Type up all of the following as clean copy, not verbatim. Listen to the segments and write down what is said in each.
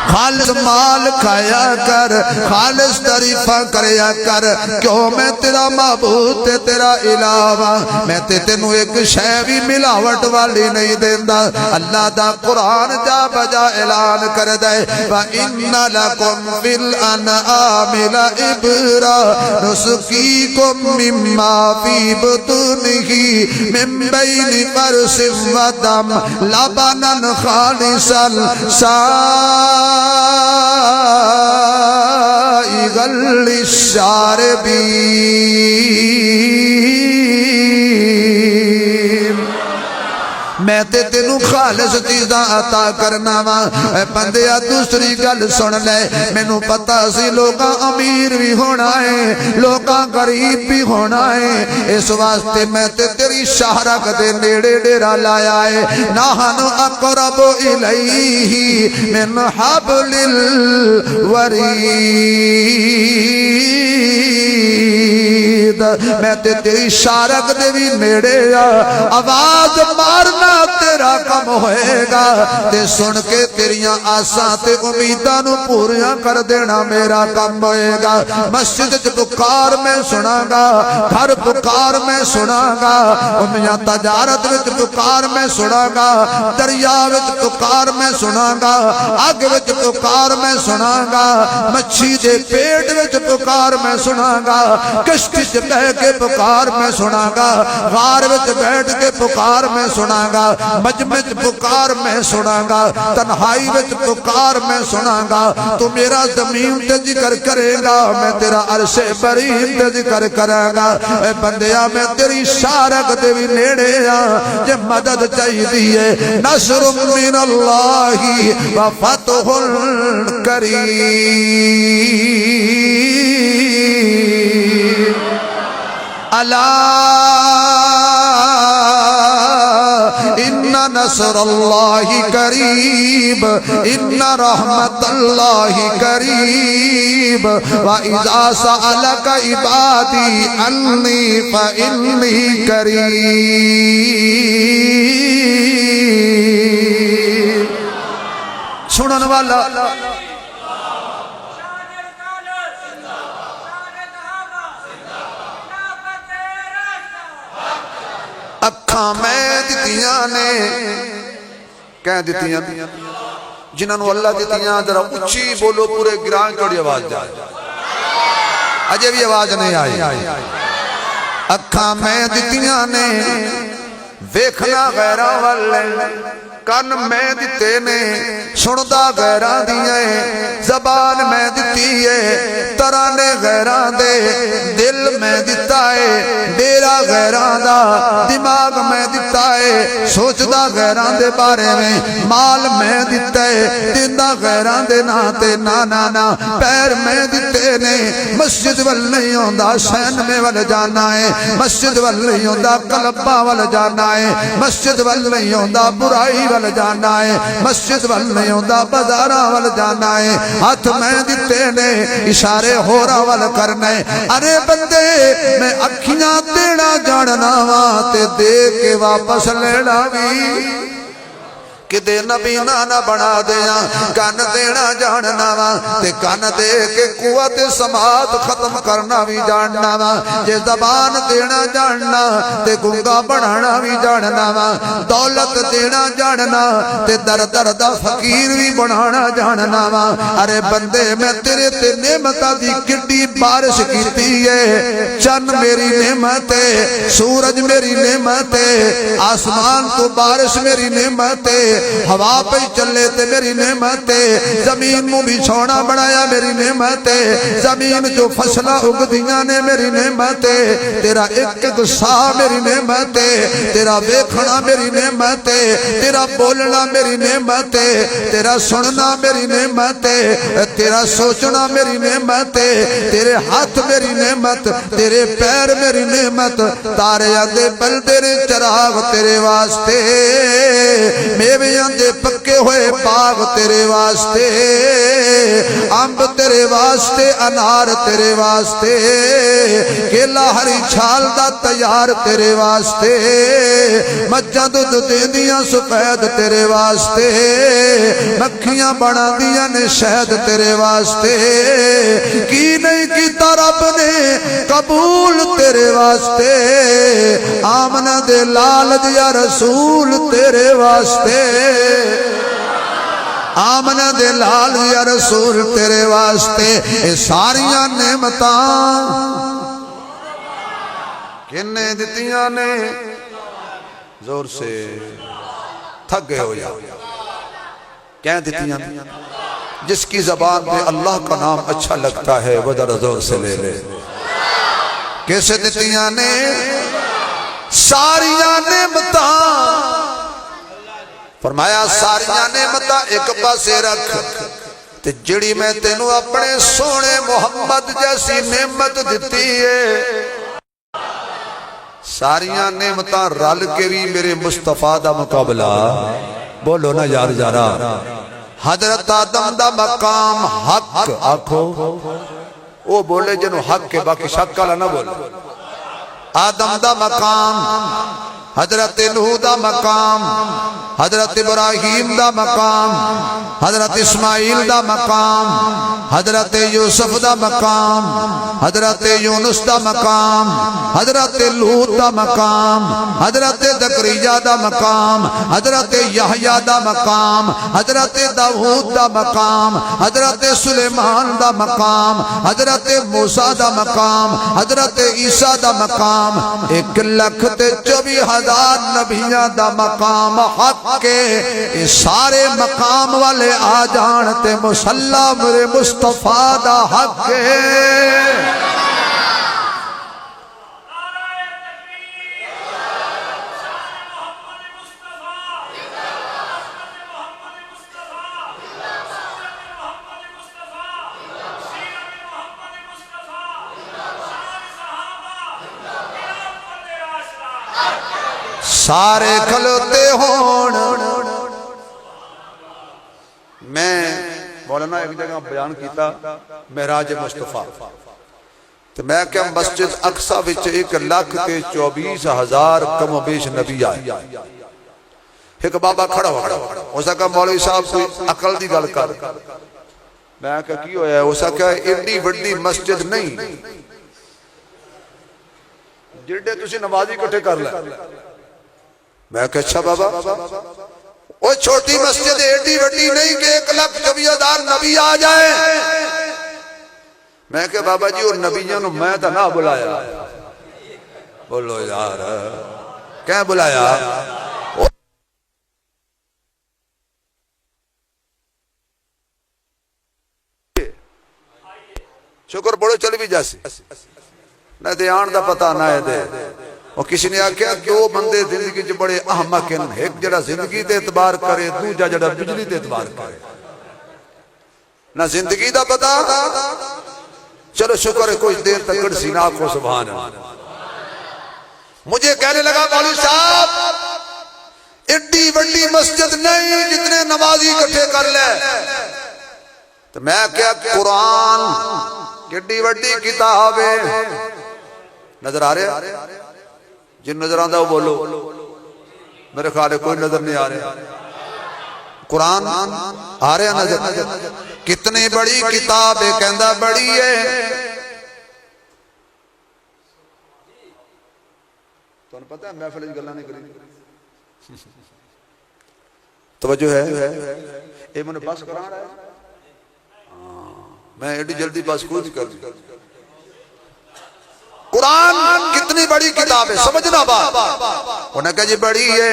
خالص مال کھایا کر، خالص تعریفاں کریا کر، کیوں میں تیرا معبود تے تیرا الہ، میں تے تینوں ایک شے بھی ملاوٹ والی نہیں دیندا۔ اللہ دا قرآن جا بجا اعلان کر دے وَإِنَّ لَكُمْ فِي الْأَنْعَامِ لَعِبْرَةً نُسْقِيكُم مِّمَّا فِي بُطُونِهِ مِن بَيْنِ فَرْثٍ وَدَمٍ لَبَنًا خَالِصًا سائغا للشاربین۔ میں تے تینوں خالص چیزاں عطا کرنا وا۔ اے بندیا دوسری گل سن لے، مینوں پتا سی لوگاں امیر بھی ہونا ہے، لوگاں غریب بھی ہونا ہے، اس واسطے میں تے تیری شہرک دے نیڑے ڈیرا لایا ہے۔ نحن اقرب الیہ من حبل الورید۔ میں تے تیری شہرک دے بھی نیڑے آواز مارنا تیرا کم ہوئے گا، تے سن کے تیریاں آساں تے امیداں نو پوریاں کر دینا میرا کم ہوئے گا۔ مسجد پکار میں سنا گا، گھر پکار میں سنا گا، امیاں تجارت وچ پکار میں سنا گا، دریا وچ پکار میں سنا گا، اگ وچ پکار میں سنا گا، مچھی دے پیٹ وچ پکار میں سنا گا، کشتی وچ بہ کے پکار میں سنا گا، غار وچ بیٹھ کے پکار میں سنا گا، مجمع پکار میں سنا گا، تنہائی وچ پکار میں سنا گا۔ تو میرا زمین تے ذکر کرے گا، میں تیرا عرش برین تے ذکر کرے گا۔ اے بندیا میں تیری شارک دے بھی نیڑے جے مدد چاہی دیئے، نصر من اللہ وفتح قریب۔ الا ان نصر اللہ قریب، ان رحمت اللہ قریب، وَإِذَا سَأَلَكَ عِبَادِي عَنِّي فَإِنِّي قریب۔ سنن والا اکھاں میں دتیاں نے، کہہ دتیاں جنہاں نو اللہ دتیاں، ذرا اچھی بولو پورے گران چوڑی آواز جائے، اجے بھی آواز نہیں آئی۔ اکھاں میں دتیاں نے، ویکھنا غیرہ والے، کن میں دتے نے، سندا غیرہ دیئے، زبان میں دتی ہے، ترانے غیرہ دے، دل میں دتا ہے، ڈیرا غیرہ دا، دماغ میں دتا ہے، سوچدا غیرہ دے بارے میں، مال میں دتا ہے، دندہ غیرہ دے ناتے نانا پیر میں دتے نے۔ مسجد وال نہیں ہوندہ سین میں وال جانا ہے، مسجد وال نہیں ہوندہ قلبہ وال جانا ہے، مسجد وال نہیں ہوندہ برائی وال جانا ہے، مسجد وال نہیں ہوندہ بازارہ وال جانا ہے، ہاتھ میں دتے نے، اشارے ہورا وال کرنے۔ ارے بندے میں اکھیاں دینا جاننا تے دے کے واپس لینا بھی، کہ دے نبی نہ بنا دیا، کان دینا جاننا وا، تے کان دے کے قوت سماعت ختم کرنا بھی جاننا وا، جے زبان دینا جاننا تے گنگا بنانا بھی جاننا وا، دولت دینا جاننا تے در در دا فقیر بھی بنانا جاننا وا۔ ارے بندے میں تیرے تے نعمتہ دی کڈی بارش کیتی ہے، چن میری نعمت ہے، سورج میری نعمت ہے، آسمان تو بارش میری نعمت ہے، ہوا پہ چلے تے میری نعمت ہے، زمین مو بھی چھوڑا بڑھایا میری نعمت ہے، زمین جو فصلہ اگ دیاں نے میری نعمت ہے، تیرا ایک ایک سا میری نعمت ہے، تیرا ویکھنا میری نعمت ہے، تیرا بولنا میری نعمت ہے، تیرا سننا میری نعمت ہے، تیرا سوچنا میری نعمت ہے، تیرے ہاتھ میری نعمت، تیرے پیر میری نعمت، تارے آدھے پل تیرے چراغ تیرے واسطے، میوے دے پکے ہوئے باغ تیرے واسطے، امب تیرے واسطے، انار تیرے واسطے، کیلا ہری چھال دا تیار تیرے واسطے، مجھا دودھ دیندیاں سفید تیرے واسطے، مکھیاں بنا دیا نے شہد تیرے واسطے کی نہیں کیتا رب نے قبول تیرے واسطے آمنہ دے لال دیا رسول تیرے واسطے آمنہ دے لال یا رسول تیرے واسطے اے ساریاں نعمتاں کنے دتیاں نے زور سے تھک گئے ہو یا کیا دتیاں جس کی زبان میں اللہ کا نام اچھا لگتا ہے وہ ذرا زور سے لے لے کیسے دتیاں نے ساریاں نعمتاں فرمایا ساریاں نعمتاں ایک پاسے رکھ تے جڑی میں تینوں اپنے سونے محمد جیسی نعمت دیتی ہے ساریاں نعمتاں رل کے بھی میرے مصطفیٰ دا مقابلہ بولو نا یار جارا حضرت آدم دا مقام حق آکھو وہ بولے جنو حق کے باقی شک کالا نہ بولے آدم دا مقام حضرت نوح دا مقام حضرت ابراہیم دا مقام حضرت اسماعیل دا مقام حضرت یوسف دا مقام حضرت یونس دا مقام حضرت لوط دا مقام حضرت زکریا دا مقام حضرت یحییٰ دا مقام حضرت داؤد دا مقام حضرت سلیمان دا مقام حضرت موسیٰ دا مقام حضرت عیسیٰ دا مقام 1,24,000 نبیاں دا مقام حق کے سارے مقام والے آ جانتے مصلی میرے مصطفیٰ دا حق کے سارے کھلوتے ہون میں مولانا ایک جگہ بیان کیتا معراج مصطفیٰ تو میں کہ مسجد اقصی وچ 1,24,000 کم و بیش نبی آئے ایک بابا کھڑا ہوا اسا کہا مولوی صاحب کوئی عقل دی گل کر میں کہا کی ہویا ہے اسا کہا ایڈی وڈی مسجد نہیں جڑے تسی نمازی کٹھے کر لے میں کہا اچھا بابا وہ چھوٹی مسجد ایڈی وڈی نہیں کہ 1,24,000 نبی آ جائے میں کہا بابا جی اور نبیوں نے میں تو نہ بلایا بولو یار کیا بلایا شکر بڑے چل بھی جاسی نہ دیان دا پتہ نہ ہے دے اور کسی نے آکھیا 2 بندے زندگی جو بڑے احمق ہیں ایک جڑا زندگی دے اعتبار کرے دوجا جڑا بجلی دے اعتبار کرے نہ زندگی دا پتا چلو شکر ہے کچھ دیر تک گڑ سینا کو سبحان اللہ مجھے کہنے لگا مولوی صاحب ایڈی وڈی مسجد نہیں جتنے نمازی اکٹھے کر لے تو میں کیا قرآن ایڈی وڈی کتاب ہے نظر آ رہے جن نظر آندہ وہ بولو میرے خیال ہے کوئی نظر نہیں آ رہے قرآن آ رہے نظر کتنی بڑی کتاب ہے کہندہ بڑی ہے تو انہیں پتہ ہے محفل اس گلہ نہیں کری توجہ ہے اے منہ پاس کرا رہا ہے میں ایڈی جلدی پاس کوئی کر دی قرآن کتنی بڑی کتاب ہے سمجھنا بات انہیں کہا جی بڑی ہے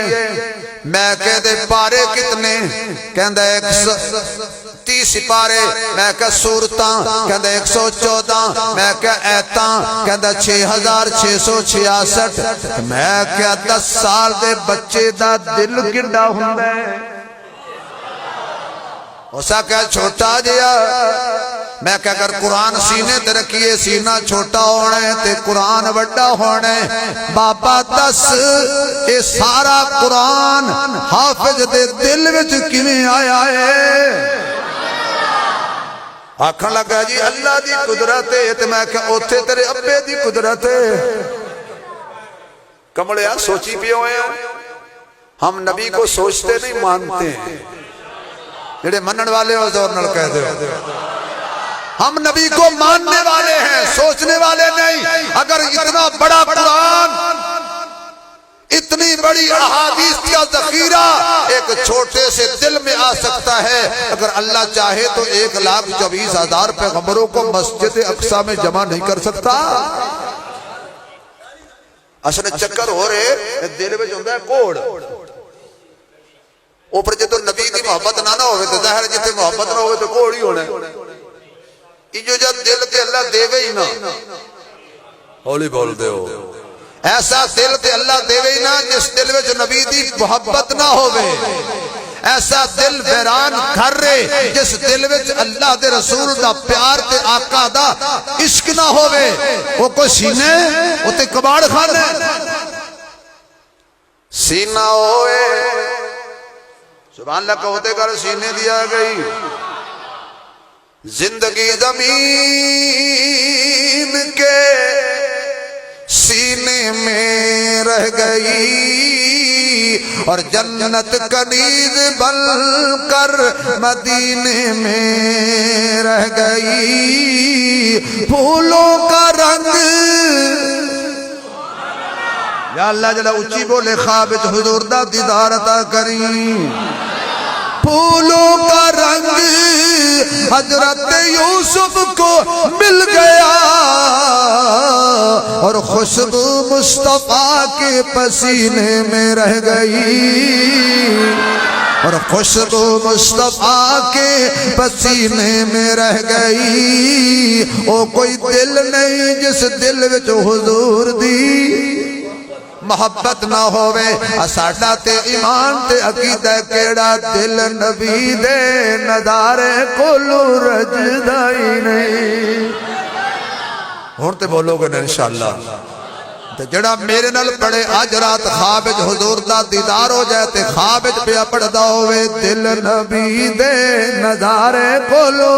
میں کہتے پارے کتنے کہندہ 130 پارے میں کہا سورتاں کہندہ 114 میں کہا ایتاں کہندہ 6,666 میں کہا 10 سال دے بچے دا دل گنڈا ہوندہ ہے اسا کہا چھوٹا جیا میں کہا اگر قرآن سینے تے رکھیے سینہ چھوٹا ہونے تے قرآن وڈا ہونے بابا 10 اے سارا قرآن حافظ دے دل وچ کیویں آیا ہے آکھن لگا جی اللہ دی قدرت ہے تے میں کہا اوتھے تیرے ابے دی قدرت ہے کمڑے سوچی بھی ہوئے ہم نبی کو سوچتے نہیں مانتے ہیں جڑے منن والے ہو زور نال کہہ دو ہم نبی کو ماننے والے ہیں، سوچنے والے نہیں۔ اگر اتنا بڑا قرآن، اتنی بڑی احادیث کا ذخیرہ ایک چھوٹے سے دل میں آ سکتا ہے، اگر اللہ چاہے تو 1,24,000 پیغمبروں کو مسجد اقصی میں جمع نہیں کر سکتا۔ اصل چکر ہو رہے دل میں ہوندا ہے کوڑ، اوپر جدو نبی دی محبت نہ ہوئے تو ظاہر جتے محبت نہ ہوئے تو کوڑ ہی ہونا ہے۔ جو جب دل تے اللہ دے گئی نا، ہولی بول دے ہو، ایسا دل تے اللہ دے گئی نا جس دل میں جو نبی دی محبت نہ ہوئے، ایسا دل ویران کر رہے جس دل میں اللہ دے رسول دا پیار تے آقا دا عشق نہ ہوئے، وہ کوئی سینے وہ تے کباڑ کھانے سینہ ہوئے، سبحان اللہ کہتے کر سینے دیا گئی۔ زندگی زمین کے سینے میں رہ گئی اور جنت کنیز بن کر مدینے میں رہ گئی۔ پھولوں کا رنگ یا اللہ جلا اچھی بولے خوابت حضور دا دیدار عطا کریں۔ پھولوں کا رنگ حضرت یوسف کو مل گیا اور خوشبو مصطفیٰ کے پسینے میں رہ گئی، اور خوشبو مصطفیٰ کے پسینے میں رہ گئی۔ او کوئی دل نہیں جس دل وچ حضور دی محبت نہ ہوئے۔ ساڈا تے ایمان تے عقیدہ کیڑا دل نبی دے نظارے کولو رجدا ہی نہیں۔ ہن تے بولو گے انشاءاللہ تے جڑا میرے نال پڑھے اج رات خواب وچ حضور دا دیدار ہو جائے تے خواب وچ پیا پڑھدا ہوئے دل نبی دے نظارے کولو،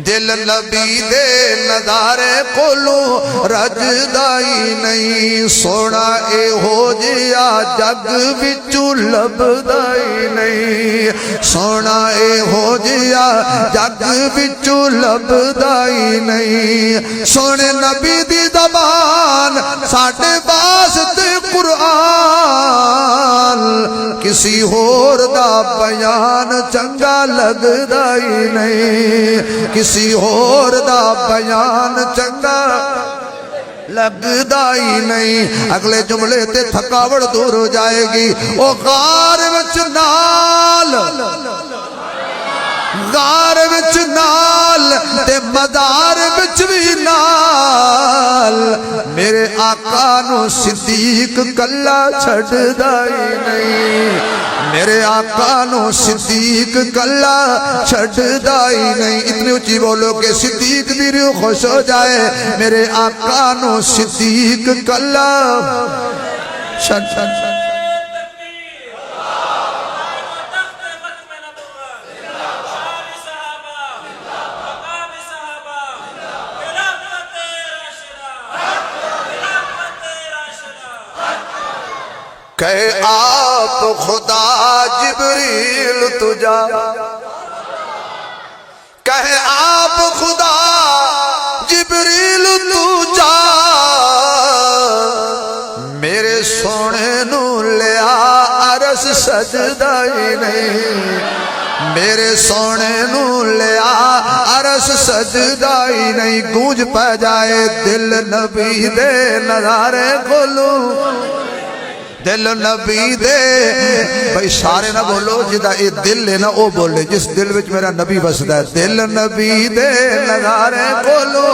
دل نبی دے نظارے کولو رجدا ہی نہیں۔ سونا اے ہو جیا جگ وچوں لبدا ہی نہیں، سونا اے ہو جیا جگ وچوں لبدا ہی نہیں۔ سونے نبی دی زبان ساڈے واسطے قرآن، کسی ہور دا بیان چنگا لگدا ہی نہیں، کسی اور دا بیان چنگا لگدا ہی نہیں۔ اگلے جملے تے تھکاوٹ دور ہو جائے گی۔ او غار وچ نال، غار وچ نال تے مدار وچ بھی نال، میرے آقا نو صدیق کلا چھڑدا ہی نہیں، میرے آقا نو صدیق کلا چھڑدا ہی نہیں۔ اتنی اونچی بولو کہ صدیق بھی روح خوش ہو جائے، میرے آقا نو صدیق کلا چھڑ کہے آپ خدا جبریل تجا، کہے آپ خدا جبریل تجا، میرے سونے نو لیا عرش سجدہ ہی نہیں، میرے سونے نو لیا عرش سجدہ ہی نہیں۔ گونج پہ جائے دل نبی دے نظارے کھولو، دل نبی دے بھئی سارے نہ بولو، جدہ اے دل ہے نا او بولے، جس دل وچ میرا نبی بسدا ہے۔ دل نبی دے نظارے کھولو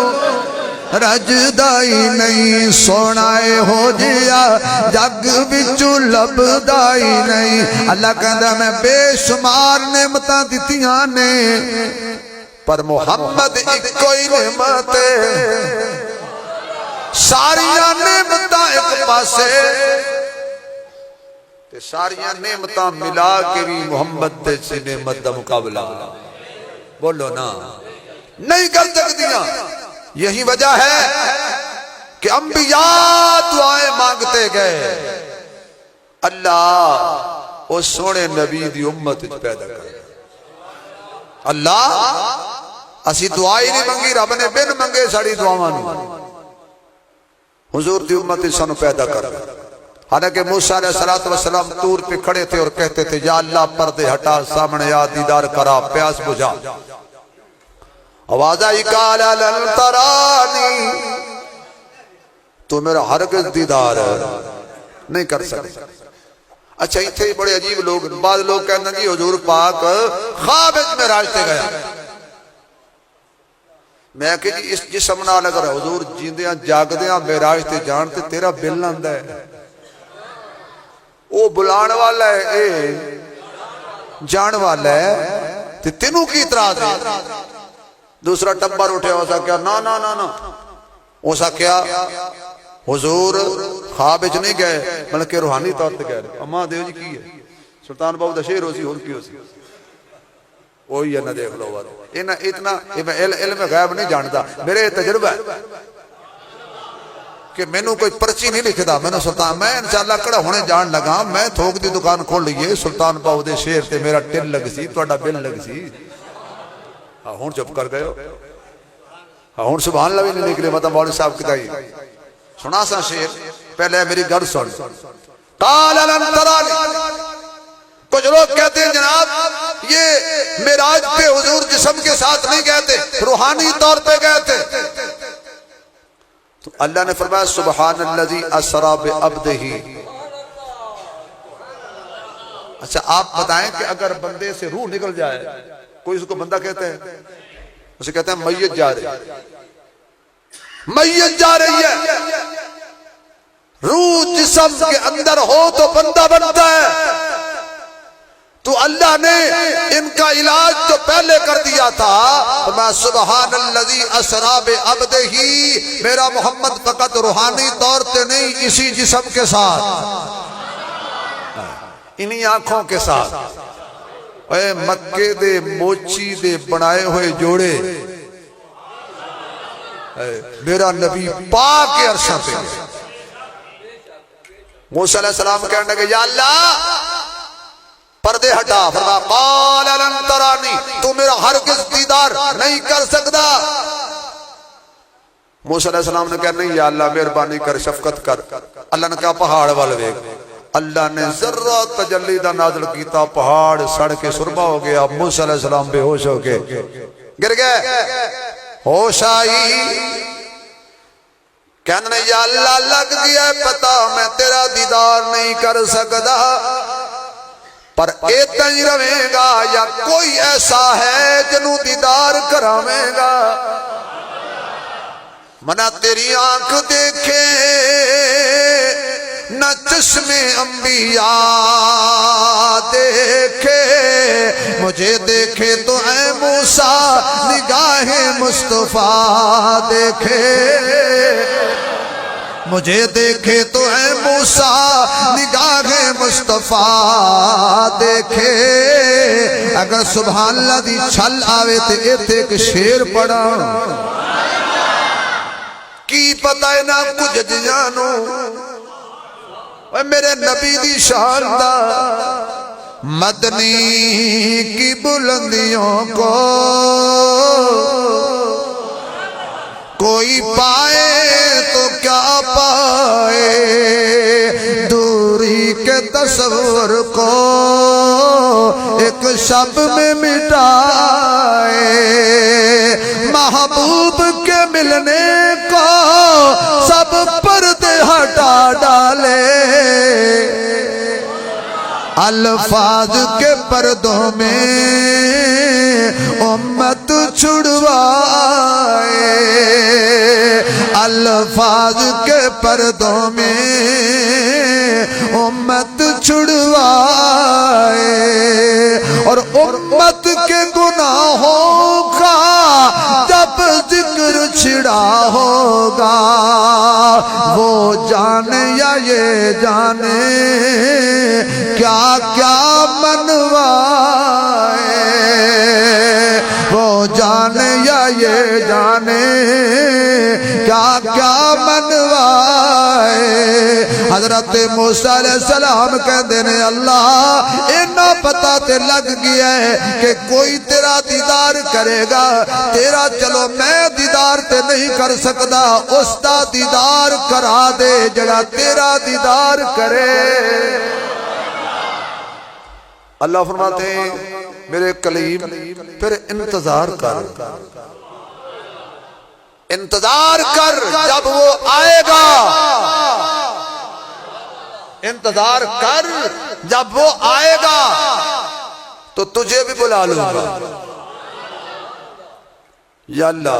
رجدا ہی نہیں، سونا اے ہو جیا جگ وچوں لبدا ہی نہیں۔ اللہ کہندا میں بے شمار نعمتاں دتیاں نے پر محمد ایک کوئی نعمت، ساریاں نعمتاں ایک پاسے تے ساریاں نعمتاں ملا کے بھی محمد دے سے نعمت دا مقابلہ بولو نا نہیں کر سکتیاں۔ یہی وجہ ہے کہ انبیاء دعائیں مانگتے گئے، اللہ اس سونے نبی دی امت پیدا کر اللہ اسی دعا ہی نہیں منگی رب نے بن منگے ساڑی دعاواں حضور دی امت سانو پیدا کر حالانکہ موسیٰ علیہ السلام طور پہ کھڑے تھے اور کہتے تھے یا اللہ پردے ہٹا سامنے آ دیدار کرا پیاس بجھا آواز آئی قال لن ترانی تو میرا ہرگز دیدار نہیں کر سکتا اچھا اتھے بڑے عجیب لوگ بعض لوگ کہتے ہیں جی حضور پاک خواب میں راجتے گیا میں کہ جی اس جسم نہ لگ رہا حضور جیندیاں جاگدیاں میراج تے جانتے تیرا بل نہ ہے او بلان والا ہے اے جان والا ہے تے تینوں کی اعتراض ہے دوسرا ٹبر اٹھے ہو سا کیا نا نا نا نا ہو سا کیا حضور خواب اچ نہیں گئے بلکہ روحانی طور تے گئے اما دیو جی کی ہے سلطان باو دا شیر ہو سی ہون کی ہو سی وہی ہے نہ دیکھ لو بات اتنا علم غیب نہیں جانتا میرے تجربہ ہے کہ میں نے کوئی پرچی نہیں لکھدا میں نے سلطان میں انشاءاللہ کڑا ہونے جان لگا میں تھوک دی دکان کھول لیے سلطان باو دے شیر تے میرا ٹل لگ سی توڑا بل لگ سی ہون چپ کر گئے ہون سبحان اللہ بھی نہیں نکلے مطلب مولوی صاحب کتائی سنا سا شیر پہلے میری گھر سن قال لن ترانی کچھ لوگ کہتے ہیں جناب یہ معراج پہ حضور جسم کے ساتھ نہیں گئے تھے روحانی طور پہ گئے تھے تو اللہ نے فرمایا سبحان الذی اسری بعبدہ اچھا آپ بتائیں کہ اگر بندے سے روح نکل جائے کوئی اس کو بندہ کہتے ہیں اسے کہتے ہیں میت جا رہی میت جا رہی ہے روح جسم کے اندر ہو تو بندہ بنتا ہے تو اللہ نے ان کا علاج تو پہلے کر دیا تھا میں سبحان الذی اسری بعبدہ میرا محمد فقط روحانی طور تے نہیں اسی جسم کے ساتھ انہی آنکھوں کے ساتھ اے مکے دے موچی دے بنائے ہوئے جوڑے میرا نبی پاک عرشہ پہ موسیٰ علیہ السلام کہنے لگے یا اللہ پردے ہٹا فرمایا قال لن ترانی تو میرا ہرگز دیدار نہیں کر سکتا موسیٰ علیہ السلام نے کہا نہیں یا اللہ مہربانی کر شفقت کر اللہ نے کہا پہاڑ والے اللہ نے ذرہ تجلی دا نازل کیتا پہاڑ سڑ کے سرما ہو گیا موسیٰ علیہ السلام بے ہوش ہو کے گر گئے ہوش آئی کہنے یا اللہ لگ گیا ہے پتا میں تیرا دیدار نہیں کر سکتا پر ایتا ہی روے گا یا کوئی ایسا ہے جنہوں دیدار کراویں گا منا تیری آنکھ دیکھے نہ چشم انبیاء دیکھے مجھے دیکھے تو اے موسیٰ نگاہ مصطفیٰ دیکھے مجھے دیکھے تو اے موسیٰ نگاہ مصطفیٰ دیکھے اگر سبحان اللہ دی چھل آوے تے ایتے ایک شیر پڑا کی پتہ ہے نا کچھ جانو اے میرے نبی دی شان دا مدنی کی بلندیوں کو کوئی پائے تو کیا پائے دوری کے تصور کو ایک شب میں مٹائے محبوب کے ملنے کو سب پردے ہٹا ڈالے الفاظ کے پردوں میں امت چھڑوائے الفاظ کے پردوں میں امت چھڑوائے اور امت کے گناہوں کا جب ذکر چھڑا ہوگا وہ جانے یا یہ جانے کیا کیا منوائے وہ جانے یا یہ جانے کیا کیا منوائے حضرت موسیٰ علیہ السلام کہندے نے اللہ اینا پتہ تے لگ گیا ہے کہ کوئی تیرا دیدار کرے گا، تیرا چلو میں دیدار تے نہیں کر سکتا، اس دا دیدار کرا دے جڑا تیرا دیدار کرے۔ اللہ فرماتے ہیں میرے کلیم پھر انتظار کر، انتظار کر جب وہ آئے گا، انتظار کر جب وہ آئے گا تو تجھے بھی بلا لوں گا۔ یا اللہ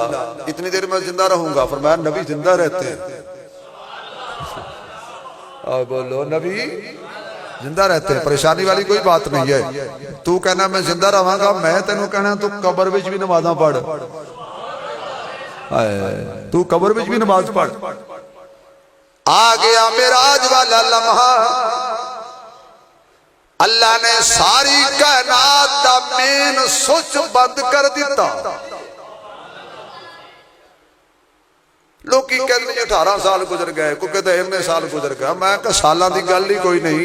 اتنی دیر میں زندہ رہوں گا؟ فرمایا نبی زندہ رہتے ہیں۔ اور بولو نبی زندہ رہتے ہیں، پریشانی والی کوئی بات نہیں ہے۔ تو کہنا میں زندہ رہاں گا، میں تینوں کہنا تو قبر وچ بھی نمازاں پڑھ، تو قبر وچ بھی نماز پڑھ۔ آ گیا معراج والا لمحہ، اللہ نے ساری کائنات دا مین سوچ بند کر دیتا۔ لوگ کی کہتے ہیں 18 سال گزر گئے، کوئی کہتے ہیں 19 سال گزر گئے، میں کہا سالاں دی گل ہی کوئی نہیں۔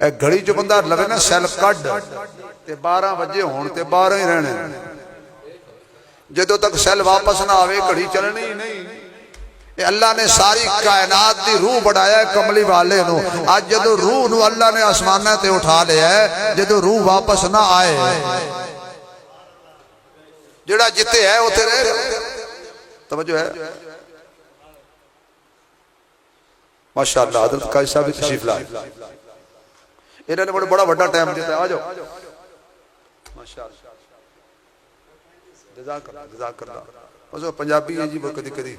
ایک گھڑی جو بندہ لگے نا سیل کڈ تے 12 بجے ہون تے 12 ہی رہنے، جدوں تک سیل واپس نہ آوے گھڑی چلنی ہی نہیں۔ اللہ نے ساری کائنات دی روح بڑھایا ہے کملی والے نو، آج جدو روح نو اللہ نے آسمانہ تے اٹھا لیا ہے، جدو روح واپس نہ آئے جڑا جتے ہے وہ تیرے توجہ ہے۔ ماشاءاللہ حضرت قاضی صاحب بھی تشریف لائے، انہوں نے بڑا بڑا ٹائم دیتا ہے، آ جاؤ ماشاءاللہ، جزاک اللہ جزاک اللہ۔ وہ پنجابی ہے جی وہ کدی کدی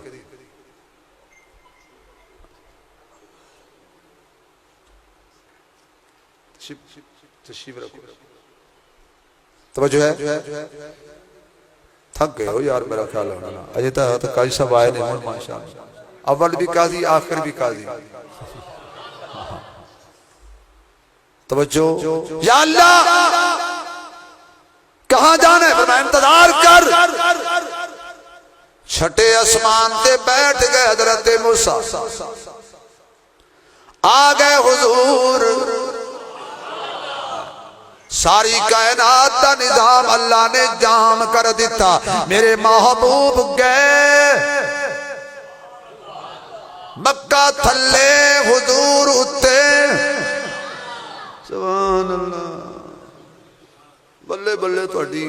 تشریف رکھو، توجہ ہے۔ تھک گئے ہو یار میرا خیال ہونا، اجے تو قاضی صاحب آئے نہیں ماشاءاللہ، اول بھی قاضی آخر بھی قاضی۔ توجہ یا اللہ کہاں جانا ہے؟ فرمایا انتظار کر۔ چھٹے آسمان تے بیٹھ گئے حضرت موسیٰ، آ گئے حضور، ساری کائنات کا نظام اللہ نے جام کر دیتا۔ میرے محبوب گئے مکہ تھلے حضور اتے، سبحان اللہ، بلے بلے توڑی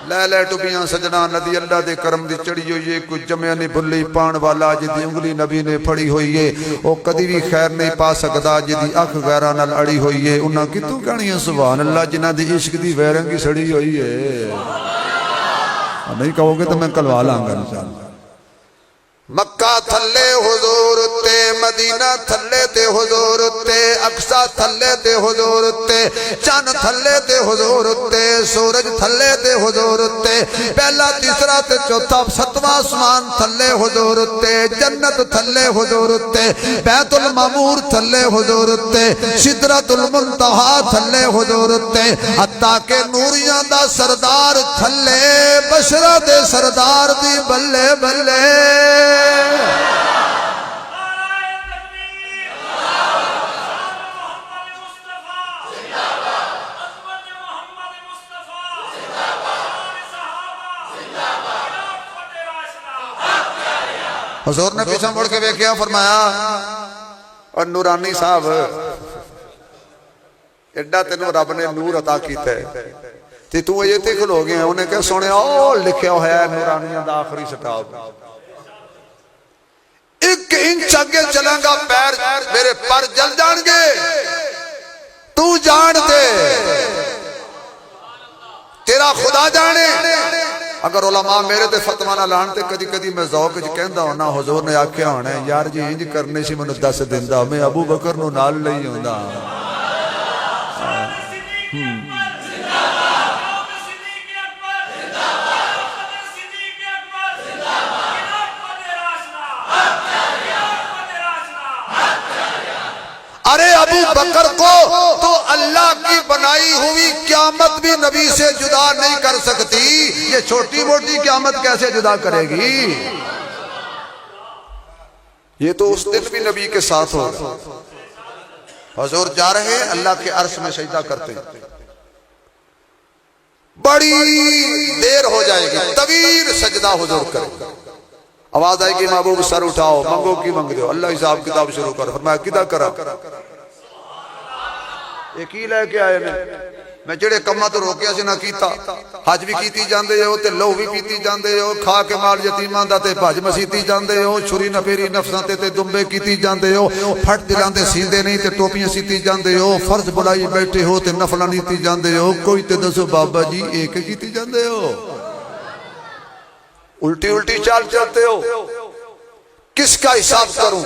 لے لے ٹوپیاں سجنا ندی اللہ دے کرم دی چڑی ہوئی ہے، کوئی جمعہ نہیں بھلی پان والا جدی انگلی نبی نے پھڑی ہوئی ہے، وہ کدی بھی خیر نہیں پا سکتا جدی اکھ غیران اڑی ہوئی ہے۔ انہاں کی تو کہنی ہے سبحان اللہ جنہ دی عشق دی ویرنگی سڑی ہوئی ہے، نہیں کہو گے تو میں کلوا لانگا انشاءاللہ۔ مکہ تھلے حضور تے، مدینہ تھلے تے حضور تے، اقصی تھلے تے حضور تے، چند تھلے تے حضور تے، سورج تھلے تے حضور تے، پہلا تیسرا تے چوتھا ستواں آسمان تھلے حضور تے، جنت تھلے حضور تے، بیت المعمور تھلے حضور تے، سدرۃ المنتہا تھلے حضور تے، حتیٰ کہ نوریاں دا سردار تھلے، بشرا دے سردار دی بلے بلے۔ حضور نے پیچھے مڑ کے دیکھا، فرمایا اور نورانی صاحب ایڈا تینوں رب نے نور عطا کیتا ہے تے تو یہ تے کھلو گئے، انہیں کہا سونے او لکھیا ہوا ہے نورانیاں دا آخری سٹاپ، ایک انچ آگے چلیں گا پیر میرے پر جل جان گے، تو جان دے تیرا خدا جانے۔ اگر علماء میرے تے فتوہ نہ لان تے کدی کدی میں ذوق جو کہندہ ہونا، حضور نے آکھیا ہونا ہے یار جی انج کرنے سی منو دس دیندہ، میں ابو بکر نو نال لئی ہوندہ۔ ارے ابو بکر کو تو اللہ کی بنائی ہوئی قیامت بھی نبی سے جدا نہیں کر سکتی، یہ چھوٹی موٹی قیامت کیسے جدا کرے گی؟ یہ تو اس دن بھی نبی کے ساتھ ہوگا. حضور جا رہے ہیں اللہ کے عرش میں سجدہ کرتے ہیں. بڑی دیر ہو جائے گی, طویل سجدہ حضور کریں. آواز آئے گی محبوب سر اٹھاؤ, منگو کی منگ دو. اللہ حساب کتاب شروع کر. فرمایا کدھا کرا ایک ہی لے کے آئے میں جڑے کما تو روکیا سے نہ کیتا. حج بھی کیتی جاندے ہو تے لو بھی پیتی جاندے ہو, کھا کے مال یتیماں دا تے بھج مسیتی جاندے ہو, چھری نفیری نفساں تے دمبے کیتی جاندے ہو, پھٹ دلاں تے سیندے نہیں تے ٹوپیاں سیتی جاندے ہو, فرض بلائی بیٹھے ہو تے نفلاں نیتی جاندے ہو. کوئی تے دسو بابا جی ایک کیتی جاندے ہو, الٹی الٹی چال چلتے ہو. کس کا حساب کروں؟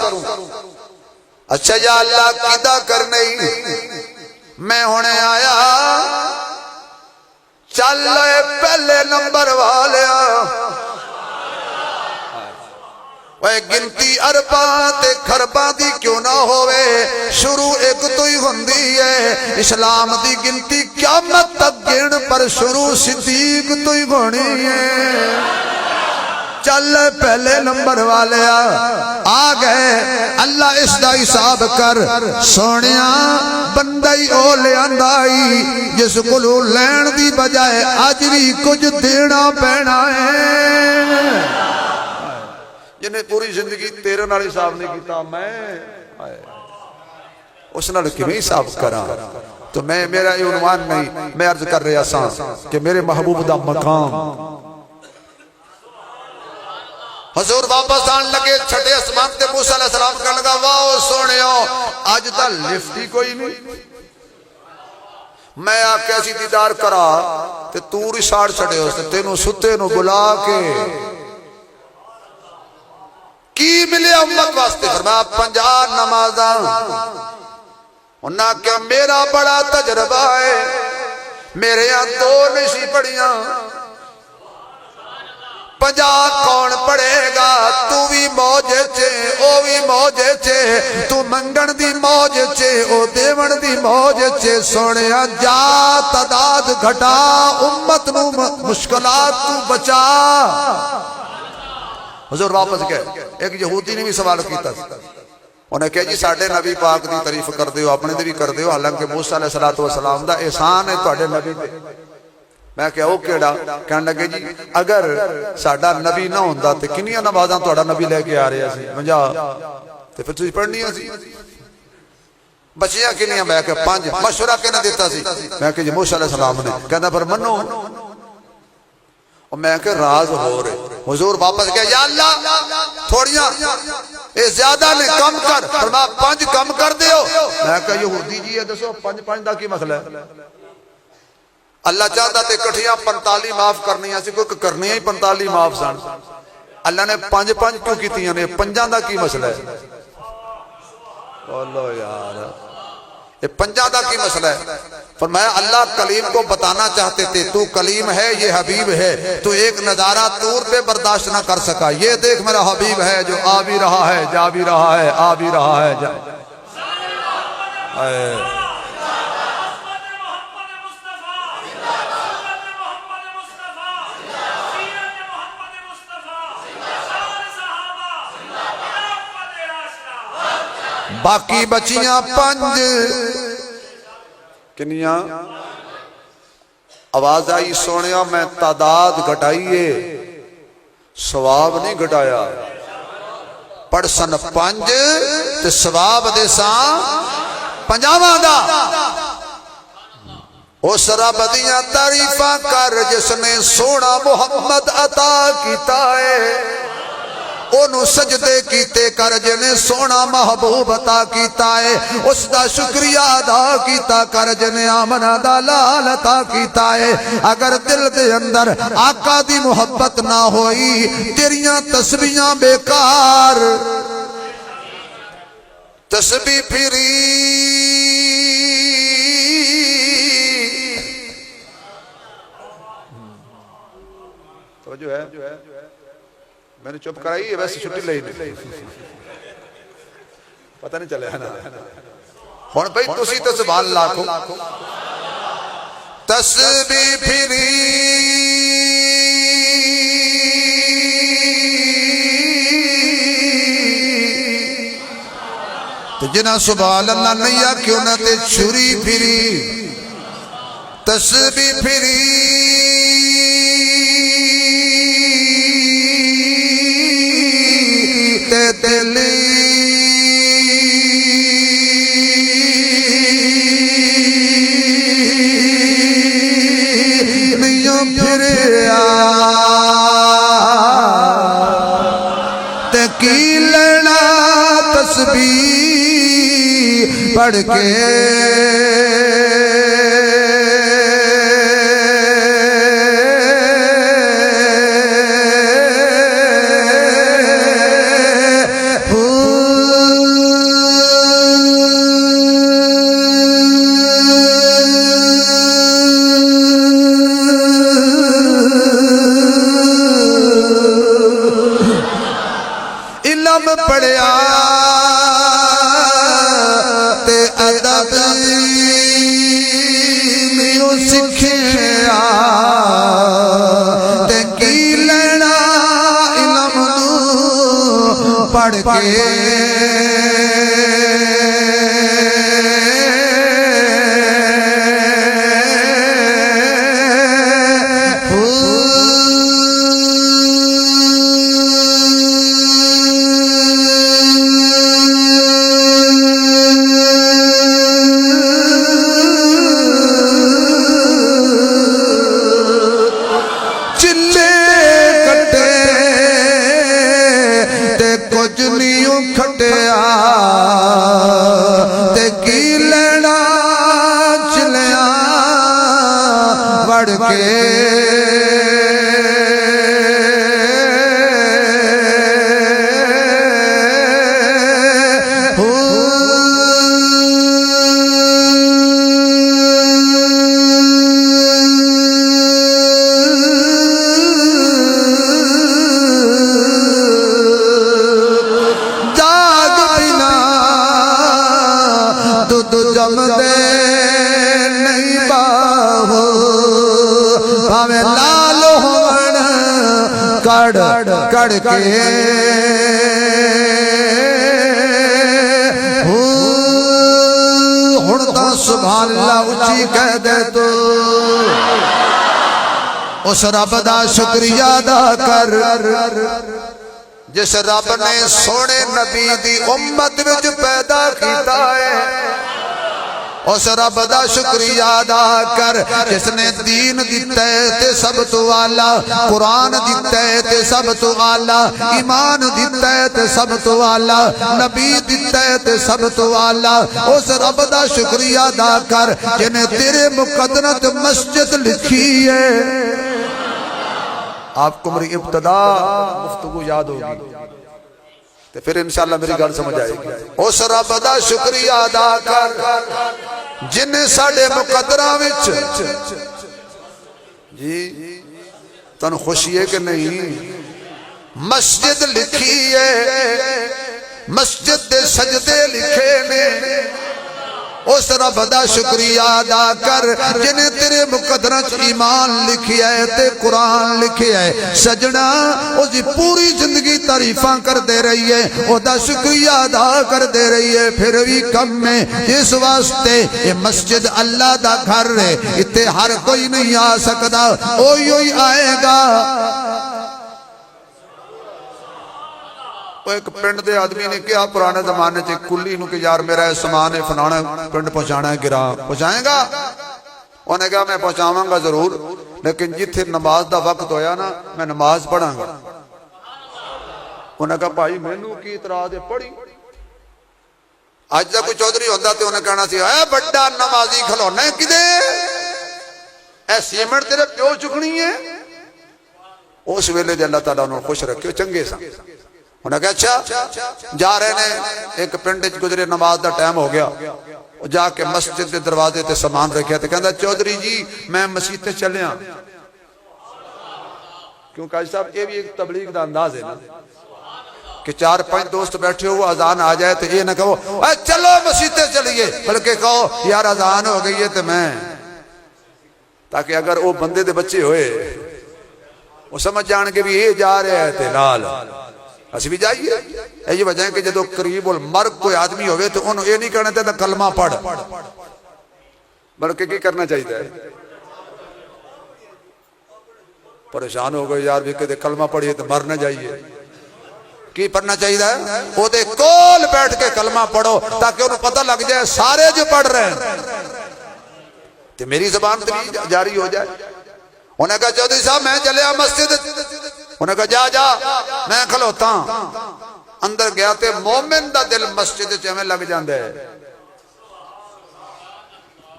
اچھا یا اللہ کیدا کرنے میں ہونے آیا, چل پہلے نمبر والیا. وہ گنتی ارباں تے خرباں دی کیوں نہ ہوئے, شروع ایک تو ہی ہوندی ہے. اسلام دی گنتی قیامت تک گن پر شروع صدیق تو ہی ہونی ہے. چل پہلے نمبر والے آ گئے. اللہ اس دا حساب کر سونیا, بندائی او لے اندائی جس کو لین دی بجائے اج بھی کچھ دینا پینا ہے. جنہیں پوری زندگی تیرے نال حساب نہیں کیتا, میں اس نال کیویں حساب کراں. تو میں میرا یہ عنوان نہیں, میں عرض کر رہا سا کہ میرے محبوب دا مقام. حضور واپس آن لگے, چھٹے اسمان تے موسیٰ علیہ السلام کہنے لگا واہ سونیو آج تا لفٹ ہی کوئی نہیں. میں آکے ایسی دیدار کرا تے توری ساڑ چھڑے ہو سے تینوں ستے نو بلا کے کی ملے امت واسطے. فرمایا 50 نمازاں. انہاں کہ میرا بڑا تجربہ ہے, میرے یہاں 2 نہیں پڑیاں, 50 کون پڑے گا. تو بھی موجے چے او بھی موجے چے, تو منگن دی موج چے او دیون دی موج چے. سونیا جا تعداد گھٹا, امت نو مشکلات تو بچا. حضور واپس گئے. ایک یہودی نے بھی سوال کیتا, انہیں کہا جی ساڑھے نبی پاک دی تعریف کر دیو, اپنے دی بھی کر دیو, حالانکہ موسیٰ علیہ السلام دا احسان ہے تواڈے نبی تے. میں کہا او کیڑا؟ کہنے لگے جی اگر ساڑھا نبی نہ ہوندہ تے کنیاں نمازاں توڑا نبی لے کے آ رہے ہیں 50, تے پھر تجھے پڑھنی ہے بچیاں کنیاں. میں کہا 5. مشورہ کہنا دیتا سی. میں کہا جی موسیٰ علیہ السلام نے کہنا پر منو, اور میں کہا راز ہو رہے. حضور واپس گیا یا اللہ تھوڑیاں اے زیادہ نے کم کر. فرمایا 5 کم کر دیو. میں کہا یہودی جی ہے دسو 5 دا کی مسئلہ ہے. اللہ چاہتا تے کٹھیاں 45 معاف کرنیاں سی, کوئی کرنیاں ہی 45 معاف سن. اللہ نے 5 کیوں کیتیاں نے, 5 دا کی مسئلہ ہے. اللہ یار یہ 5 دا کی مسئلہ ہے. فرمایا اللہ کلیم کو بتانا چاہتے تھے تو کلیم ہے, یہ حبیب ہے, تو ایک نظارہ طور پہ برداشت نہ کر سکا. یہ دیکھ میرا حبیب ہے جو آ بھی رہا ہے, جا بھی رہا ہے, آ بھی رہا ہے, جا. باقی بچیاں 5 کنیاں. آواز آئی سونیا میں تعداد گھٹائیے, ثواب نہیں گھٹایا. پڑھ سن 5 تے ثواب دے ساں 50 دا. اس رب دیاں تعریفاں کر جس نے سونا محمد عطا کیتا ہے. انہوں سجدے کیتے کر جنے سونا محبوب عطا کیتا ہے. اس دا شکریہ ادا کیتا کر جنے آمنہ دا لال عطا کیتا ہے. اگر دل دے اندر آقا دی محبت نہ ہوئی تیریاں تسبیحاں بیکار. تسبیح پھری تو جو ہے میں نے چپ کرائی ہے, ویسے چھٹی لئی نہیں, پتہ نہیں چلے ہے نا. ہون بھئی تسی تو سبحان اللہ کو تسبیح پھری جنہ سبحان اللہ نہیں آکھے انہاں تے چھری پھری تسبیح پھری تے دلی نہیں پھریا تے کی لینا تسبیح پڑھ کے پڑھیا تے ادب میوں سکھیا تے کی لینا علم نو پڑھ کے کھٹیا تے کی لینا چلیا وڑ کے جم دے نہیں باہو بھاوے لال ہون کڑ کڑ کے ہن تاں سبحان اللہ اچھی کہہ دے تو اس رب دا شکریہ ادا کر جس رب نے سونے نبی دی امت وچ پیدا کیتا ہے اس رب دا شکریہ ادا کر جس نے دین دیتا ہے تے سب تو اعلیٰ قرآن دیتا ہے تے سب تو اعلیٰ ایمان دیتا ہے تے سب تو اعلیٰ نبی دیتا ہے تے سب تو اعلیٰ اس رب دا شکریہ ادا کر جنہیں تیرے مقدرت مسجد لکھی ہے آپ کو میری ابتدا گفتگو یاد ہوگی تو پھر انشاءاللہ میری گل سمجھ آئے گی اس رب دا شکریہ ادا کر جنہیں ساڑے مقدرہ وچ جی تن خوشی ہے کہ نہیں مسجد لکھی ہے مسجد دے سجدے لکھے نے اس رب دا شکریہ ادا کر جنہیں تیرے مقدرت ایمان لکھیا ہے تے قرآن لکھیا ہے سجنا اس دی پوری زندگی تعریفاں کر دے رہی ہے او دا شکریہ ادا کر دے رہی ہے پھر بھی کم میں اس واسطے یہ مسجد اللہ دا گھر ہے اتے ہر کوئی نہیں آ سکتا اوہی آئے گا ایک پنڈ دے آدمی نے کیا پرانے زمانے سے کلی نو کہ یار میرا سامان ہے فلانا پنڈ پہنچانا ہے گرا پہنچائیں گا انہوں نے کہا میں پہنچاواں گا ضرور لیکن جتھے نماز دا وقت ہویا نا میں نماز پڑھاں گا انہوں نے کہا بھائی مینوں کی اعتراض ہے پڑھی آج دا کوئی چودھری ہوتا تو انہیں کہنا سی اے بڑا نمازی کھلونا ہے کدے اے سیمنٹ تیرے پیو چکنی ہے اس ویلے دے اللہ تعالیٰ انہوں خوش رکھے چنگے سا انہوں نے کہا اچھا جا رہے نے ایک پنڈ گزرے نماز دا ٹائم ہو گیا جا کے مسجد دے دروازے تے سامان رکھیا تے کہندا چودھری جی میں مسجد تے چلیاں کیونکہ آج صاحب یہ بھی ایک تبلیغ دا انداز ہے نا کہ 4-5 دوست بیٹھے ہو اذان آ جائے تو یہ نہ کہو اے چلو مسجد تے چلیے بلکہ کہو یار اذان ہو گئی ہے تو میں تاکہ اگر وہ بندے دے بچے ہوئے وہ سمجھ جان کے بھی یہ جا رہے ہیں تے لال اسی بھی جائیے. یہ وجہ ہے کہ جدو قریب المرگ کوئی آدمی ہوئے تو انہوں یہ نہیں کرنا چاہتا کلمہ پڑھ, بلکہ کی کرنا چاہیے. پریشان ہو گئے یار بھی کہ کلمہ پڑھیے تو مر نہ جائیے. کی پڑھنا چاہیے؟ وہ دے کول بیٹھ کے کلمہ پڑھو تاکہ انہوں پتہ لگ جائے سارے جو پڑھ رہے ہیں تو میری زبان تو جاری ہو جائے. انہوں نے کہا چودھری صاحب میں چلے مسجد. انہوں نے کہا جا جا میں کھلوتا. اندر گیا تے مومن دا دل مسجد چ لگ جاندے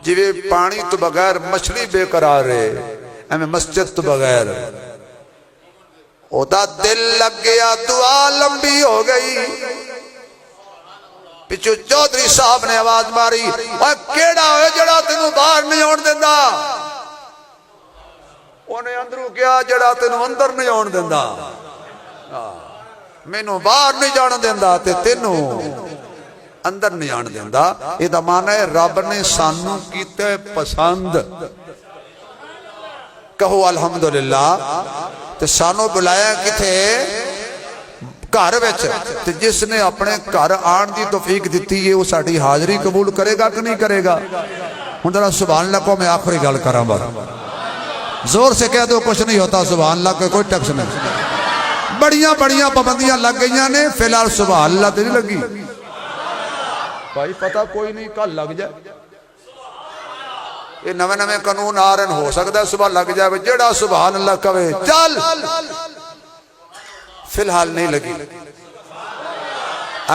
جویں پانی تو بغیر مچھلی بے قرار ہے ایویں مسجد تو بغیر او دا دل لگ گیا. دعا لمبی ہو گئی. پچھو چودھری صاحب نے آواز ماری اوے کیڑا ہوئے جڑا تینوں باہر نہیں آن دیندا. انہیں اندروں کیا جڑا تینوں اندر نہیں آن دیندا. مینوں باہر نہیں جان دیندا تے تینوں اندر نہیں آن دیندا. یہ دا معنی ہے رب نے سانوں کیتے پسند. کہو الحمدللہ. تے سانوں بلایا کتھے گھر وچ تے جس نے اپنے گھر آن دی توفیق دیتی ہے وہ ساڈی حاضری قبول کرے گا کہ نہیں کرے گا؟ ہن ذرا سبحان اللہ کو میں آخری گل کراں بار زور سے کہہ دو کچھ نہیں ہوتا سبحان اللہ کوئی ٹیکس نہیں. بڑیاں بڑیاں پابندیاں لگ گئیاں نے فی الحال سبحان اللہ تے نہیں لگی. بھائی پتہ کوئی نہیں کل لگ جائے. یہ نوے نوے قانون آ رہے ہو سکتا ہے صبح لگ جائے جڑا سبحان اللہ کہے چل. فی الحال نہیں لگی.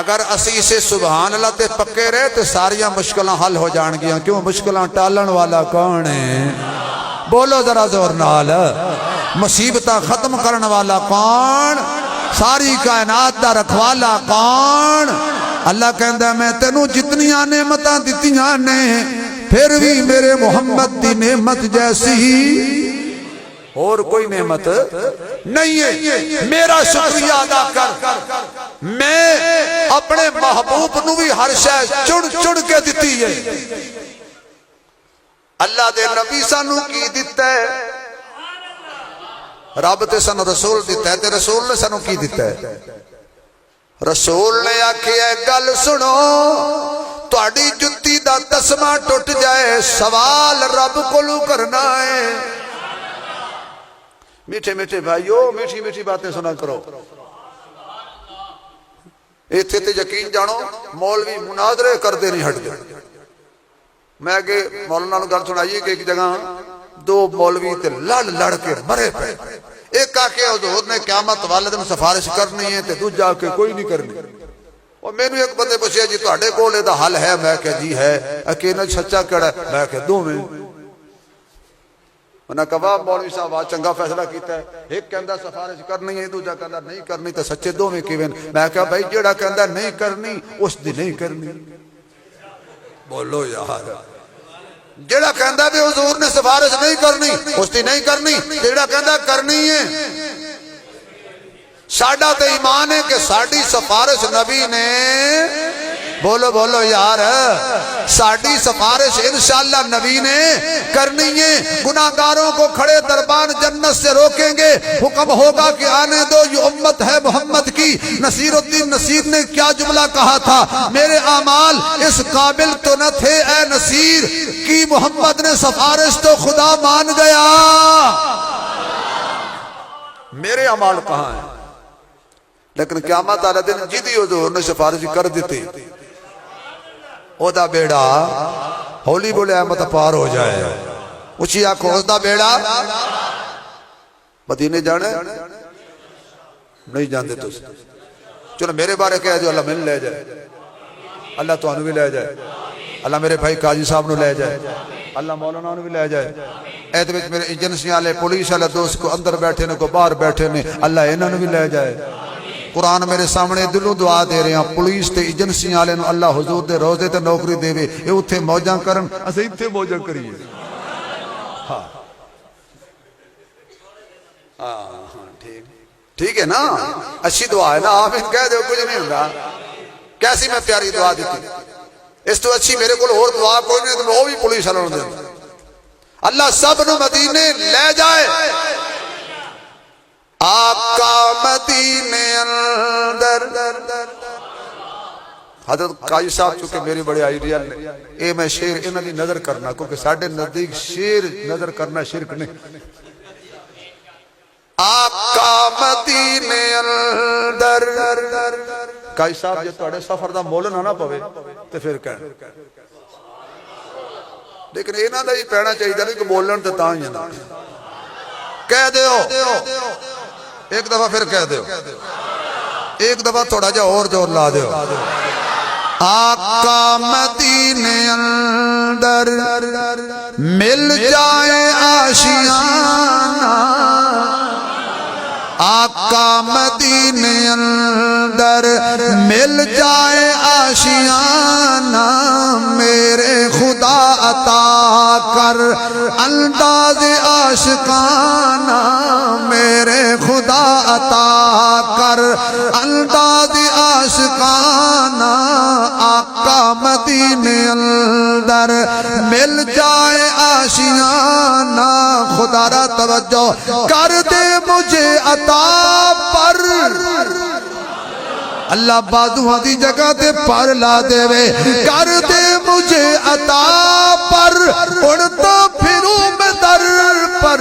اگر اسی سے سبحان اللہ تے پکے رہے تو ساریاں مشکلیں حل ہو جان گیاں. کیوں مشکلیں ٹالن والا کون ہے؟ بولو ذرا زور نال. مصیبتاں ختم کرن والا کون؟ ساری کائنات دا رکھوالا کون؟ اللہ کہندا میں تینوں جتنیاں نعمتاں دتیاں نے پھر بھی میرے محمد دی نعمت جیسی اور کوئی نعمت نہیں ہے. میرا شکریہ ادا کر. میں اپنے محبوب نو بھی ہر شے چن چن کے دتی ہے. اللہ دے نبی سانو کی دیتا ہے؟ رب تے سانو رسول دیتا ہے تے رسول نے سانو کی دیتا ہے؟ رسول نے آکھیا گل سنو تہاڈی جُتی دا تسمہ ٹوٹ جائے سوال رب کولوں کرنا ہے. میٹھے میٹھے بھائیو میٹھی میٹھی باتیں سنا کرو. ایتھے تے یقین جانو مولوی مناظرے کردے نہیں ہٹ گئے. میں کہ مولانا نو گل سنائیے کہ ایک جگہ دو مولوی تے لڑ کے مرے پے. ایک آ کے حضور نے قیامت والے دن سفارش کرنی ہے تے دوجا کے کوئی نہیں کرنی. اور مینوں ایک بندے پوچھیا جی تہاڈے کول دا حل ہے؟ میں کہ جی ہے. اکیلا سچا کیڑا ہے؟ میں کہ دوویں. انہاں کہا مولوی صاحب چنگا فیصلہ کیتا ہے. ایک کہندا سفارش کرنی ہے دوجا کہندا نہیں کرنی تے سچے دوویں کیویں؟ میں کہا بھائی جیڑا کہندا نہیں کرنی اس دی نہیں کرنی. بولو یار. جیڑا کہندا بھی حضور نے سفارش نہیں کرنی اس دی نہیں کرنی. جیڑا کہندا کرنی ہے. ساڈا تے ایمان ہے کہ ساڈی سفارش نبی نے بولو بولو یار ساڈی سفارش انشاءاللہ نبی نے کرنی ہے. گناہگاروں کو کھڑے دربان جنت سے روکیں گے. حکم ہوگا کہ آنے دو یہ امت ہے محمد کی. نصیر الدین نصیر نے کیا جملہ کہا تھا؟ میرے اعمال اس قابل تو نہ تھے اے نصیر کی محمد نے سفارش تو خدا مان گیا. میرے اعمال کہاں ہیں؟ لیکن قیامت والے دن جدی حضور نے سفارش کر دیتی او دا بیڑا ہولی بولے احمد پار ہو جائے. اچھی آنکھوں اس دا بیڑا مدینے جانے نہیں جانتے تو چلو میرے بارے کہہ جو اللہ مل لے جائے. اللہ تو انہوں بھی لے جائے. اللہ میرے بھائی قاضی صاحب نو لے جائے. اللہ مولانا انہوں بھی لے جائے. ایت وچ میرے ایجنسیاں والے پولیس والے دوست کو اندر بیٹھے نے کو باہر بیٹھے نے اللہ انہوں نے بھی لے جائے. قرآن میرے سامنے دلوں دعا دے رہے ہیں پولیس تے ایجنسیاں والے نو اللہ حضور دے روزے تے نوکری دے وے. اے اوتھے موجاں کرن اسیں ایتھے موجاں کریے. ہاں ٹھیک ہے نا. اچھی دعا ہے نا. آپ ان کہہ دے کچھ نہیں ہوندا. کیسی میں پیاری دعا دیتی. اس تو اچھی میرے کو اور دعا کوئی نہیں تو وہ بھی پولیس والوں دے. اللہ سب نو مدینے لے جائے. آقا مدینے حضرت قاضی صاحب چونکہ میری بڑی آئیڈیل نے اے میں شیر انہاں دی نظر کرنا کیونکہ ساڈے نزدیک شیر نظر کرنا شرک نہیں آقا مدینے اندر قاضی صاحب جے تواڈے سفر دا مول نہ پوے تے پھر کہن لیکن انہاں دا ہی پینا چاہیے نہیں کہ بولن تے تاں ہی نہ کہہ دیو ایک دفعہ پھر کہہ دیو ایک دفعہ تھوڑا جا اور زور لا دیو آقا مدینے اندر مل جائے آشیانہ آقا مدینے اندر مل جائے آشیانہ میرے خدا عطا کر انداز عاشقانہ میرے خدا عطا کر انداز عاشقانہ آقا مدینے اندر مل جائے آشیانہ خدا را توجہ کر دے مجھے عطا پر اللہ بازوہاں دی جگہ دے پر لا دے وے کر دے مجھے عطا پر اڑتا پھروں میں در پر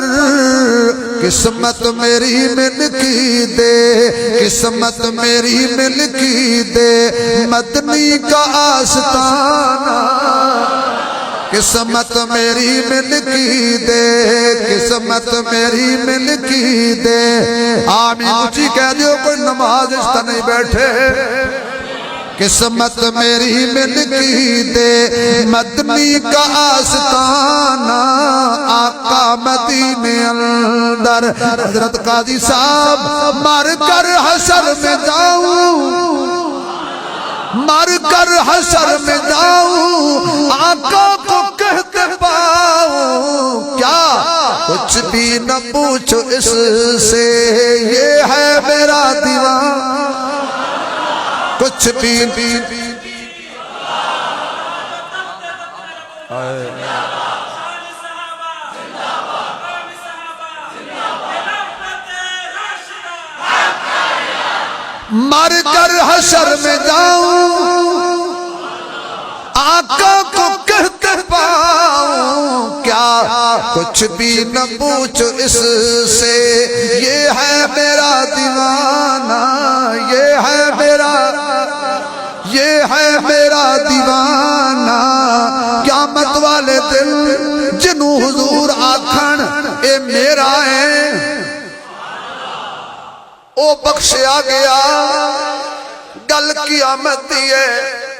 قسمت میری مل کی دے قسمت میری مل کی دے مدنی کا آستانہ قسمت میری مل کی دے قسمت میری مل کی دے آمین اچھی کہہ دیو کوئی نماز اس طرح نہیں بیٹھے قسمت میری مل کی دے مدنی کا آستانہ آقا مدینے اندر حضرت قاضی صاحب مر کر حشر میں جاؤں مر کر حشر میں جاؤں آقا کو کہتے پاؤں کیا کچھ بھی نہ پوچھو اس سے یہ ہے میرا دیوان کچھ بھی مر کر حشر میں جاؤں آقا کو کہتے پاؤں کیا کچھ بھی نہ پوچھو اس سے یہ ہے میرا دیوانہ یہ ہے میرا دیوانہ قیامت والے دل جنوں حضور آکھن اے میرا ہے او بخشیا گیا گل قیامت دی ہے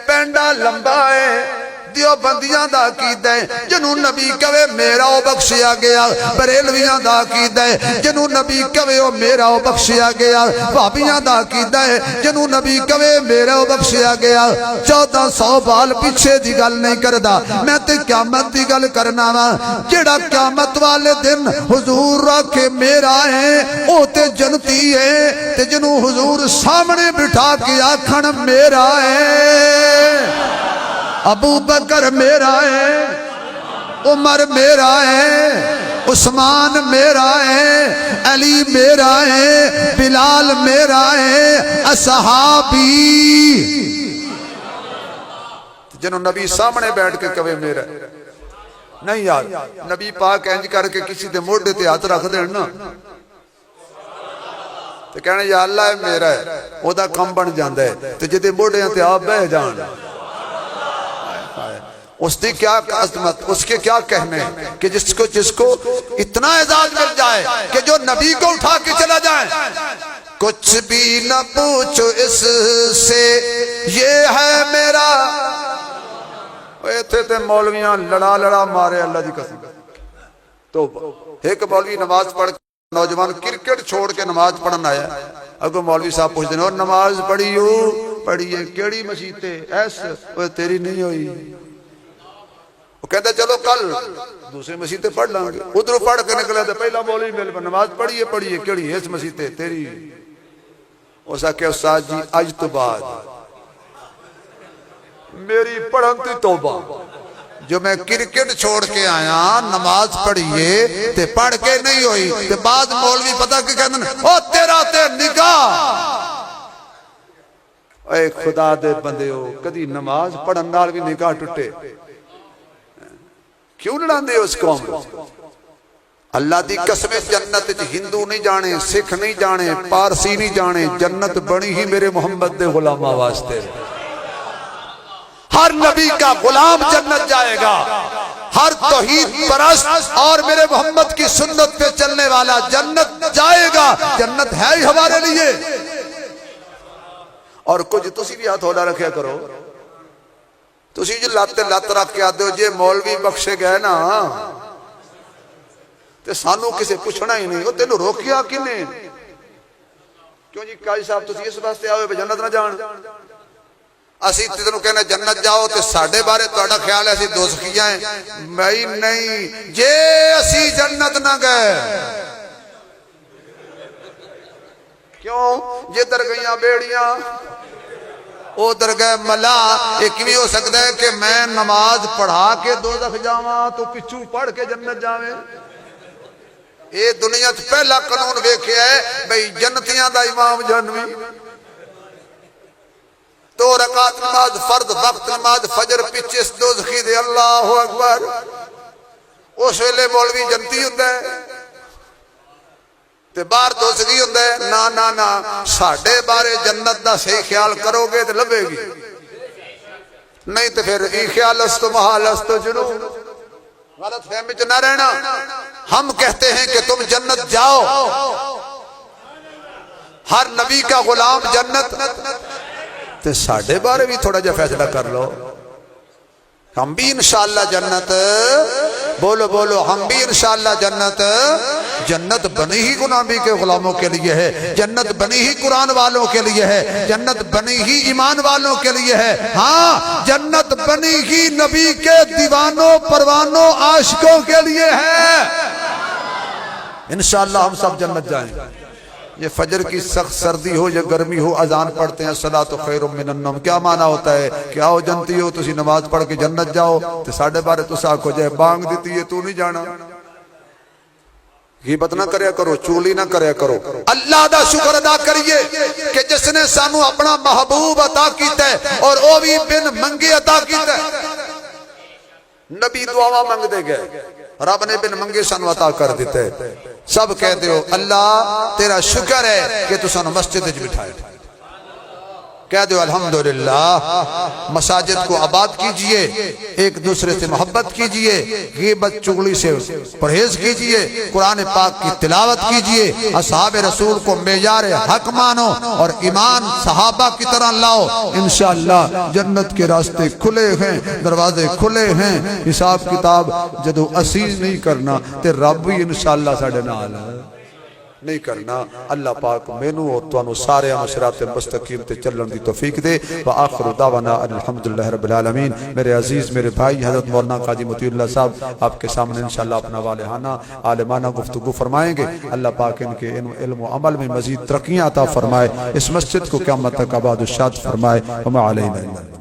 پینڈا لمبا ہے دیو بندیاں دا عقیدہ ہے جنوں نبی کہے میرا او بخشیا گیا بریلویاں دا عقیدہ ہے جنوں نبی کہے او میرا او بخشیا گیا بھابیاں دا عقیدہ ہے جنوں نبی کہے میرا او بخشیا گیا 1400 بال پیچھے دی گل نہیں کردا میں تے قیامت دی گل کرنا وا جڑا قیامت والے دن حضور رکھے میرا ہے او تے جنتی ہے تے جنوں حضور سامنے بٹھا کے آکھن میرا ہے ابو بکر میرا ہے عمر میرا ہے عثمان میرا ہے علی میرا ہے بلال میرا ہے اصحابی جنہوں نبی سامنے بیٹھ کے کہے میرا ہے نہیں یار نبی پاک انج کر کے کسی دے موڑے تے ہاتھ رکھ دینا تو کہنا یا اللہ ہے میرا ہے وہ دا کم بن جاندہ ہے تو جدے موڑے تے آپ بہ جان اس نے کیا عظمت اس کے کیا کہنے کہ جس کو اتنا اعزاز مل جائے کہ جو نبی کو اٹھا کے چلا جائے کچھ بھی نہ پوچھو اس سے یہ ہے میرا ایتھے تے مولویاں لڑا مارے اللہ دی قسم تو ایک مولوی نماز پڑھ نوجوان کرکٹ چھوڑ کے نماز پڑھن آیا اگو مولوی صاحب پوچھتے ہیں اور نماز پڑھیے کیڑی مسجد تے ایس تیری نہیں ہوئی وہ کہتا ہے چلو کل دوسری مسجد پڑھ لیں گے ادھر پڑھ کے نکلا تو پہلا مولوی مل پر نماز پڑھیے کیڑی اس مسجد تیری اس آکے استاد جی آج تو بعد میری پڑھن تی توبہ جو میں کرکٹ چھوڑ کے آیا نماز پڑھیے تے پڑھ کے نہیں ہوئی تے بعد مولوی پتہ کہ کہتے ہیں او تیرا تے نگاہ اے خدا دے بندے ہو کدی نماز پڑھن نال بھی نکاح ٹوٹے کیوں لڑاندے ہو اس قوم اللہ دی قسم جنت ہندو نہیں جانے سکھ نہیں جانے پارسی نہیں جانے جنت بنی ہی میرے محمد دے غلامہ واسطے ہر نبی کا غلام جنت جائے گا ہر توحید پرست اور میرے محمد کی سنت پہ چلنے والا جنت جائے گا جنت ہے ہی ہمارے لیے اور کچھ تسی بھی ہاتھ ہولا رکھیا کرو تسی جو لات رکھ کے آتے ہو جے مولوی بخشے گئے نا تے سانو کسے پوچھنا ہی نہیں وہ تینوں روکیا کنے کیوں جی قاضی صاحب تسی اس واسطے آئے ہو جنت نہ جان اسی تینوں کہنا جنت جاؤ تے ساڑھے بارے توڑا خیال ہے اسی دوزخیاں ہیں میں نہیں جے اسی جنت نہ گئے کیوں جے در گئیاں بیڑیاں او در گئے ملا ایک بھی ہو سکتا ہے کہ میں نماز پڑھا کے دوزخ جاواں تو پچھو پڑھ کے جنت جاویں اے دنیا پہلا قانون ویکھیا ہے بھئی جنتیاں دا امام جہنمی تو رکعت نماز فرد وقت نماز فجر پیچھے دوزخی دے اللہ اکبر اس ویلے مولوی جنتی ہوتا ہے تے باہر دوزخی ہوتا ہے نا نا نا ساڑھے بارے جنت دا صحیح خیال کرو گے تے لبے گی نہیں تے پھر ای خیال است محال است جنون غلط فہمی جو نہ رہنا ہم کہتے ہیں کہ تم جنت جاؤ ہر نبی کا غلام جنت تے ساڑھے بارے بھی تھوڑا جا فیصلہ کر لو ہم بھی انشاءاللہ جنت بولو بولو ہم بھی انشاءاللہ جنت جنت بنی ہی نبی کے غلاموں کے لیے ہے جنت بنی ہی قرآن والوں کے لیے ہے جنت بنی ہی ایمان والوں کے لیے ہے ہاں جنت بنی ہی نبی کے دیوانوں پروانوں عاشقوں کے لیے ہے انشاءاللہ ہم سب جنت جائیں یہ فجر کی سخت سردی ہو یا گرمی ہو اذان پڑھتے ہیں الصلاۃ خیر من النوم کیا معنی ہوتا ہے کہ آؤ جنتی ہو تسی نماز پڑھ کے جنت جاؤ تو ساڑھے بارے تو ساکھ ہو جائے بانگ دیتی ہے تو نہیں جانا غیبت نہ کریا کرو چولی نہ کریا کرو اللہ دا شکر ادا کریے کہ جس نے سانو اپنا محبوب عطا کیتا ہے اور او بھی بن منگی عطا کیتا ہے نبی دعا مانگ دے گئے رب نے بن منگے سانو عطا کر دیتے سب کہتے ہو اللہ تیرا شکر ہے کہ تو سانو مسجد وچ بٹھائے کہہ دو الحمدللہ مساجد کو آباد کیجئے ایک دوسرے سے محبت کیجئے غیبت چغلی سے پرہیز کیجئے قرآن پاک کی تلاوت کیجئے اصحاب رسول کو معیار حق مانو اور ایمان صحابہ کی طرح لاؤ انشاءاللہ جنت کے راستے کھلے ہیں دروازے کھلے ہیں حساب کتاب جدو اسیز نہیں کرنا تے رب بھی انشاءاللہ ساڑھے نال نہیں کرنا اللہ پاک مینو اور توانو سارے صراط مستقیم تے چلن دی توفیق دے وآخر دعوانا الحمدللہ رب العالمین میرے عزیز میرے بھائی حضرت مولانا قاضی مطیع اللہ صاحب آپ کے سامنے انشاءاللہ اپنا والہانہ عالمانہ گفتگو فرمائیں گے اللہ پاک ان کے علم و عمل میں مزید ترقیاں عطا فرمائے اس مسجد کو قیامت تک آباد و شاد فرمائے وما علینا